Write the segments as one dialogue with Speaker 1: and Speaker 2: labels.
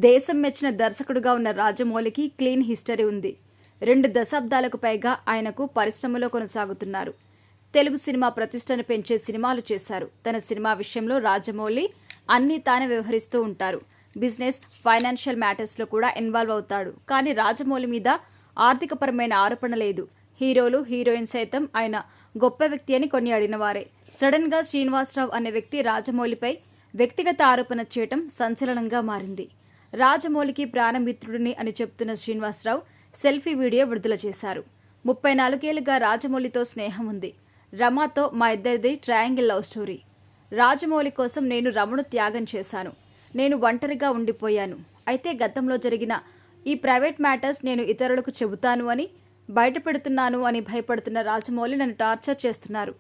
Speaker 1: దేశం మెచ్చిన దర్శకుడుగా ఉన్న రాజమౌళికి క్లీన్ హిస్టరీ ఉంది. 2 దశాబ్దాలకు పైగా ఆయనకు పరిశ్రమలో కొనసాగుతున్నారు. తెలుగు సినిమా ప్రతిష్టను పెంచే సినిమాలు చేశారు. తన సినిమా విషయంలో రాజమౌళి అన్నీ తానే వ్యవహరిస్తూ ఉంటారు. బిజినెస్, ఫైనాన్షియల్ మ్యాటర్స్లో కూడా ఇన్వాల్వ్ అవుతాడు. కానీ రాజమౌళి మీద ఆర్థికపరమైన ఆరోపణ లేదు. హీరోలు, హీరోయిన్ సైతం ఆయన గొప్ప వ్యక్తి అని కొనియాడిన వారే. సడన్ గా శ్రీనివాసరావు అనే వ్యక్తి రాజమౌళిపై వ్యక్తిగత ఆరోపణ చేయటం సంచలనంగా మారింది. రాజమౌళికి ప్రాణమిత్రుడిని అని చెప్తున్న శ్రీనివాసరావు సెల్ఫీ వీడియో విడుదల చేశారు. 34 ఏళ్లుగా రాజమౌళితో స్నేహం ఉంది. రమాతో మా ఇద్దరిది ట్రయాంగిల్ లవ్ స్టోరీ. రాజమౌళి కోసం నేను రమను త్యాగం చేశాను. నేను ఒంటరిగా ఉండిపోయాను. అయితే గతంలో జరిగిన ఈ ప్రైవేట్ మ్యాటర్స్ నేను ఇతరులకు చెబుతాను అని, బయటపెడుతున్నాను అని భయపడుతున్న రాజమౌళి నన్ను టార్చర్ చేస్తున్నారు,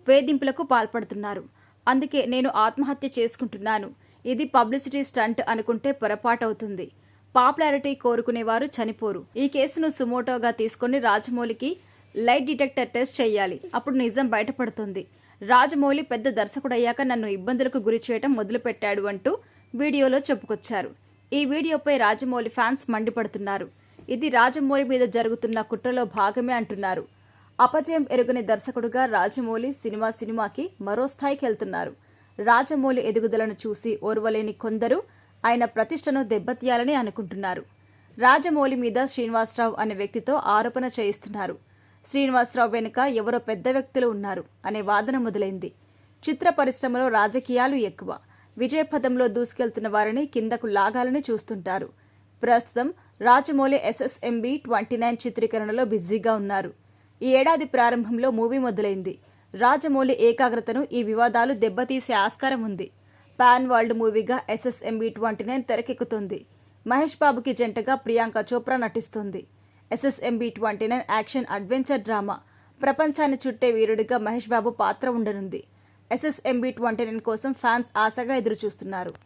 Speaker 1: వేధింపులకు పాల్పడుతున్నారు. అందుకే నేను ఆత్మహత్య చేసుకుంటున్నాను. ఇది పబ్లిసిటీ స్టంట్ అనుకుంటే పొరపాటవుతుంది. పాపులారిటీ కోరుకునేవారు చనిపోరు. ఈ కేసును సుమోటోగా తీసుకుని రాజమౌళికి లైట్ డిటెక్టర్ టెస్ట్ చేయాలి. అప్పుడు నిజం బయటపడుతుంది. రాజమౌళి పెద్ద దర్శకుడయ్యాక నన్ను ఇబ్బందులకు గురి చేయడం మొదలుపెట్టాడు అంటూ వీడియోలో చెప్పుకొచ్చారు. ఈ వీడియోపై రాజమౌళి ఫ్యాన్స్ మండిపడుతున్నారు. ఇది రాజమౌళి మీద జరుగుతున్న కుట్రలో భాగమే అంటున్నారు. అపజయం ఎరుగని దర్శకుడుగా రాజమౌళి సినిమాకి మరో స్థాయికి వెళ్తున్నారు. రాజమౌళి ఎదుగుదలను చూసి ఓర్వలేని కొందరు ఆయన ప్రతిష్టను దెబ్బతీయాలని అనుకుంటున్నారు. రాజమౌళి మీద శ్రీనివాసరావు అనే వ్యక్తితో ఆరోపణ చేయిస్తున్నారు. శ్రీనివాసరావు వెనుక ఎవరో పెద్ద వ్యక్తులు ఉన్నారు అనే వాదన మొదలైంది. చిత్ర పరిశ్రమలో రాజకీయాలు ఎక్కువ. విజయపథంలో దూసుకెళ్తున్న వారిని కిందకు లాగాలని చూస్తుంటారు. ప్రస్తుతం రాజమౌళి SSMB 29 చిత్రీకరణలో బిజీగా ఉన్నారు. ఈ ఏడాది ప్రారంభంలో మూవీ మొదలైంది. రాజమౌళి ఏకాగ్రతను ఈ వివాదాలు దెబ్బతీసే ఆస్కారం ఉంది. పాన్ వరల్డ్ మూవీగా SSMB 29 తెరకెక్కుతుంది. మహేష్ బాబుకి జంటగా ప్రియాంక చోప్రా నటిస్తుంది. SSMB 29 action adventure drama. ప్రపంచాన్ని చుట్టే వీరుడిగా మహేష్ బాబు పాత్ర ఉండనుంది. SSMB 29 కోసం ఫ్యాన్స్ ఆశగా ఎదురుచూస్తున్నారు.